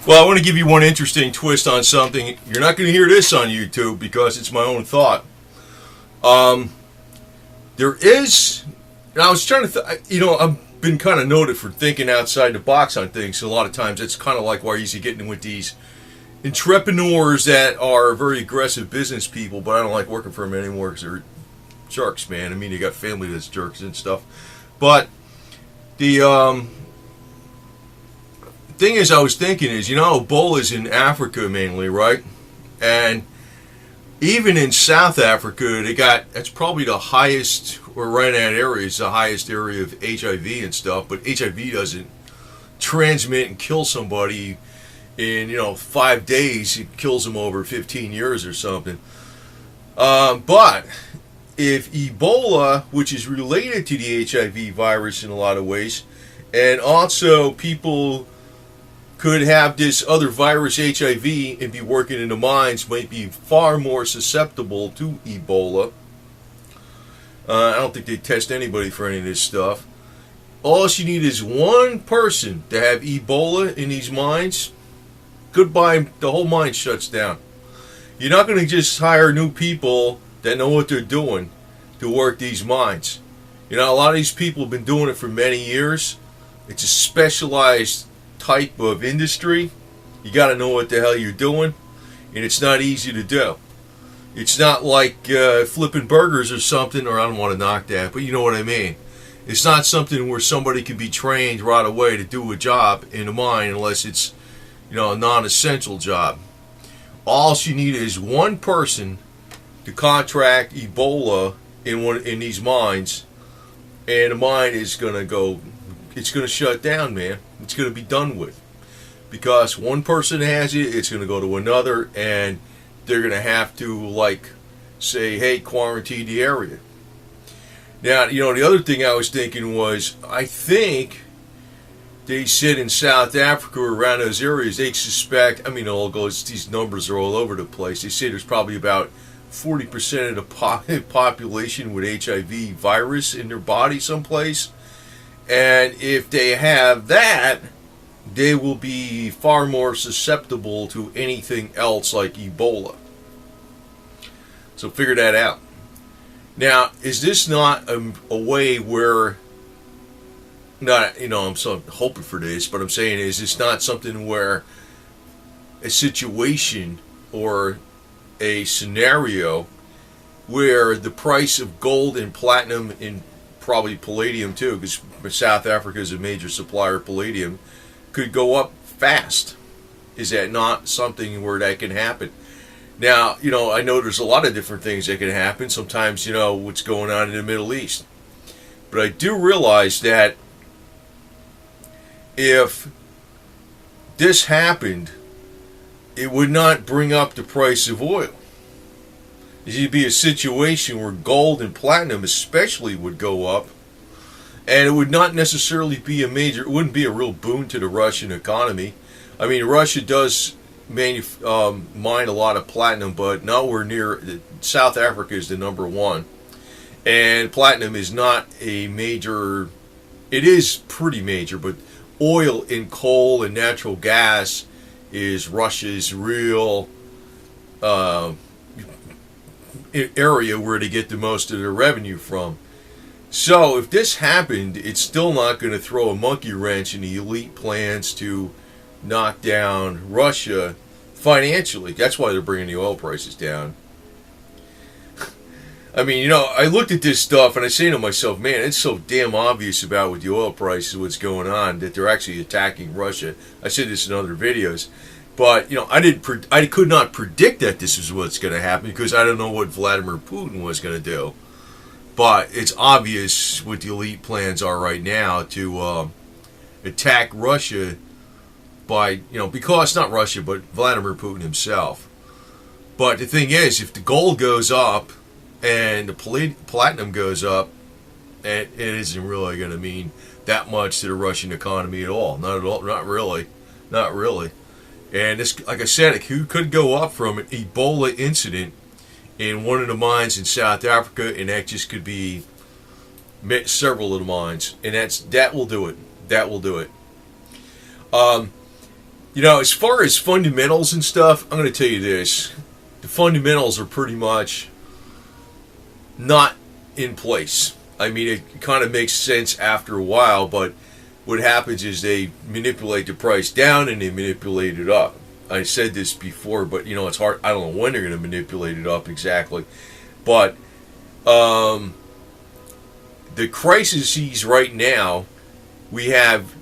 Well, I want to give you one interesting twist on something. You're not going to hear this on YouTube because it's my own thought. There is, and I was trying to, I've been kind of noted for thinking outside the box on things. So a lot of times it's kind of like why I usually get in with these entrepreneurs that are very aggressive business people, but I don't like working for them anymore because they're jerks, man. I mean, they got family that's jerks and stuff. But the thing is, I was thinking is, Ebola's in Africa mainly, right? And even in South Africa, that's probably the highest, or right in that area is the highest area of HIV and stuff. But HIV doesn't transmit and kill somebody in 5 days. It kills them over 15 years or something. But if Ebola, which is related to the HIV virus in a lot of ways, and also people could have this other virus, HIV, and be working in the mines, might be far more susceptible to Ebola. I don't think they test anybody for any of this stuff. All you need is one person to have Ebola in these mines. Goodbye, the whole mine shuts down. You're not going to just hire new people that know what they're doing to work these mines. A lot of these people have been doing it for many years. It's a specialized type of industry. You got to know what the hell you're doing, and it's not easy to do. It's not like flipping burgers or something, or I don't want to knock that, but you know what I mean. It's not something where somebody can be trained right away to do a job in a mine unless it's a non-essential job. All you need is one person to contract Ebola in these mines, and the mine is going to go. It's going to shut down, man. It's going to be done with. Because one person has it, it's going to go to another, and they're going to have to, say, hey, quarantine the area. Now, the other thing I was thinking was, I think they said in South Africa, around those areas, they suspect, these numbers are all over the place. They say there's probably about 40% of the population with HIV virus in their body someplace. And if they have that, they will be far more susceptible to anything else like Ebola. So figure that out. Now, is this not a way where, I'm so hoping for this, but I'm saying is this not something where a situation or a scenario where the price of gold and platinum and probably palladium too, because South Africa is a major supplier of palladium, could go up fast? Is that not something where that can happen? Now, I know there's a lot of different things that can happen. Sometimes, what's going on in the Middle East. But I do realize that if this happened, it would not bring up the price of oil. It'd be a situation where gold and platinum especially would go up, and it would not necessarily be it wouldn't be a real boon to the Russian economy. I mean, Russia does mine a lot of platinum, but nowhere near. South Africa is the number one, and platinum is not a major. It is pretty major, but oil and coal and natural gas is Russia's real area where they get the most of their revenue from. So if this happened, it's still not going to throw a monkey wrench in the elite plans to knock down Russia financially. That's why they're bringing the oil prices down. I mean, I looked at this stuff and I say to myself, man, it's so damn obvious about with the oil prices, what's going on, that they're actually attacking Russia. I said this in other videos. But, I could not predict that this is what's going to happen because I don't know what Vladimir Putin was going to do. But it's obvious what the elite plans are right now to attack Russia by, because not Russia, but Vladimir Putin himself. But the thing is, if the gold goes up and the platinum goes up, it isn't really going to mean that much to the Russian economy at all. Not at all. Not really. Not really. And this, like I said, it could go up from an Ebola incident in one of the mines in South Africa, and that just could be several of the mines, and that will do it. That will do it. As far as fundamentals and stuff, I'm going to tell you this. The fundamentals are pretty much not in place. I mean, it kind of makes sense after a while, but what happens is they manipulate the price down and they manipulate it up. I said this before, but it's hard. I don't know when they're going to manipulate it up exactly. But the crises right now, we have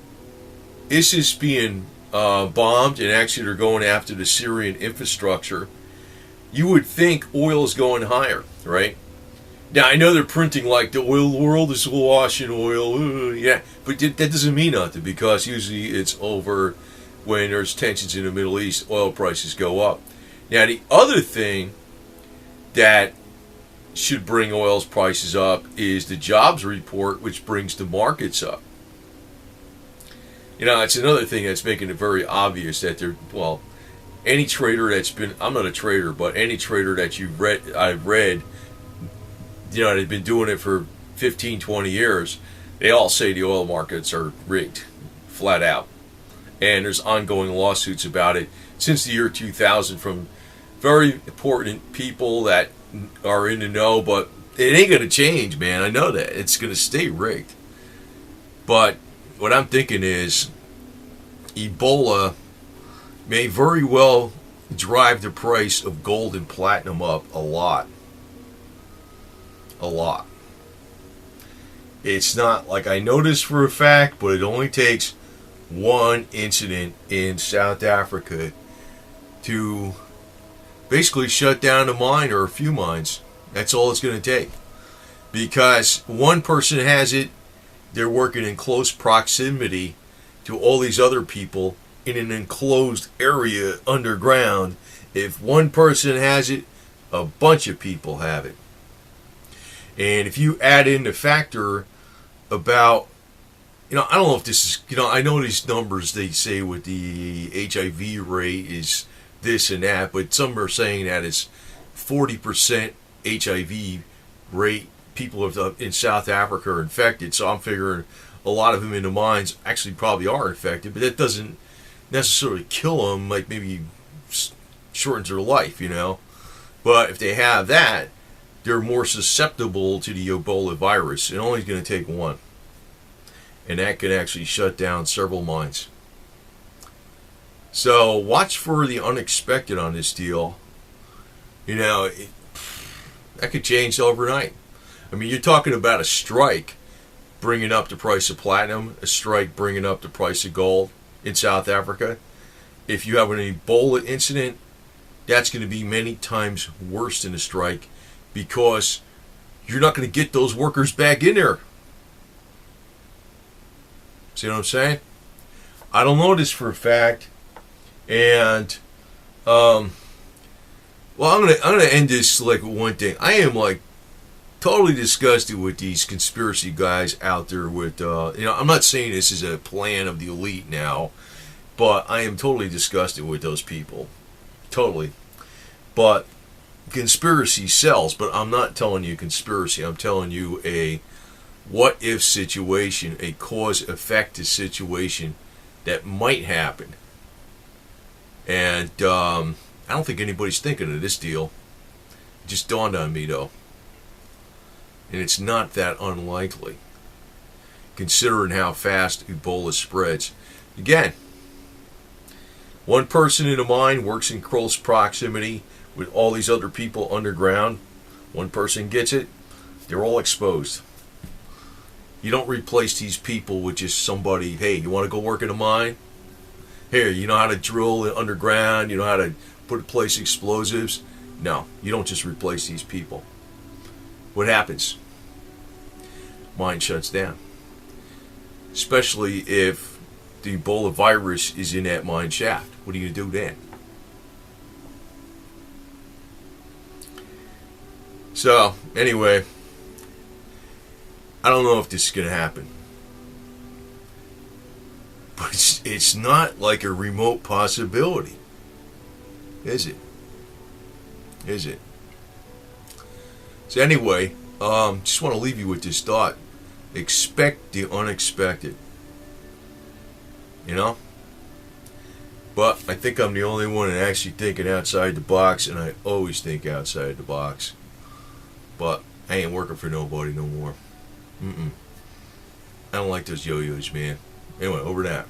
ISIS being bombed, and actually they're going after the Syrian infrastructure. You would think oil is going higher, right? Now, I know they're printing like the oil world is awash in oil, yeah, but that doesn't mean nothing, because usually it's over when there's tensions in the Middle East, oil prices go up. Now, the other thing that should bring oil's prices up is the jobs report, which brings the markets up. It's another thing that's making it very obvious that any trader that's been, I'm not a trader, but any trader that I've read, they've been doing it for 15, 20 years, they all say the oil markets are rigged, flat out. And there's ongoing lawsuits about it since the year 2000 from very important people that are in the know, but it ain't going to change, man. I know that. It's going to stay rigged. But what I'm thinking is Ebola may very well drive the price of gold and platinum up a lot. A lot. It's not like I know this for a fact, but it only takes one incident in South Africa to basically shut down a mine or a few mines. That's all it's going to take. Because one person has it, they're working in close proximity to all these other people in an enclosed area underground. If one person has it, a bunch of people have it. And if you add in the factor about, I don't know if this is, I know these numbers they say with the HIV rate is this and that, but some are saying that it's 40% HIV rate. People in South Africa are infected, so I'm figuring a lot of them in the mines actually probably are infected, but that doesn't necessarily kill them, like maybe shortens their life, But if they have that, they're more susceptible to the Ebola virus. It only is going to take one. And that can actually shut down several mines. So watch for the unexpected on this deal. That could change overnight. I mean, you're talking about a strike bringing up the price of platinum, a strike bringing up the price of gold in South Africa. If you have an Ebola incident, that's going to be many times worse than a strike, because you're not going to get those workers back in there. See what I'm saying? I don't know this for a fact, and I'm gonna end this like with one thing. I am like totally disgusted with these conspiracy guys out there with I'm not saying this is a plan of the elite now, but I am totally disgusted with those people. Totally. But conspiracy sells, but I'm not telling you conspiracy. I'm telling you a what-if situation, a cause-effect situation that might happen. And I don't think anybody's thinking of this deal. It just dawned on me, though. And it's not that unlikely, considering how fast Ebola spreads. Again, one person in a mine works in close proximity with all these other people underground. One person gets it, they're all exposed. You don't replace these people with just somebody, hey, you want to go work in a mine? Here, you know how to drill underground, you know how to place explosives? No, you don't just replace these people. What happens? Mine shuts down. Especially if the Ebola virus is in that mine shaft. What are you going to do then? So, anyway, I don't know if this is going to happen. But it's not like a remote possibility. Is it? Is it? So anyway, just want to leave you with this thought. Expect the unexpected. But I think I'm the only one that actually thinking outside the box, and I always think outside the box. But I ain't working for nobody no more. I don't like those yo-yos, man. Anyway, over that.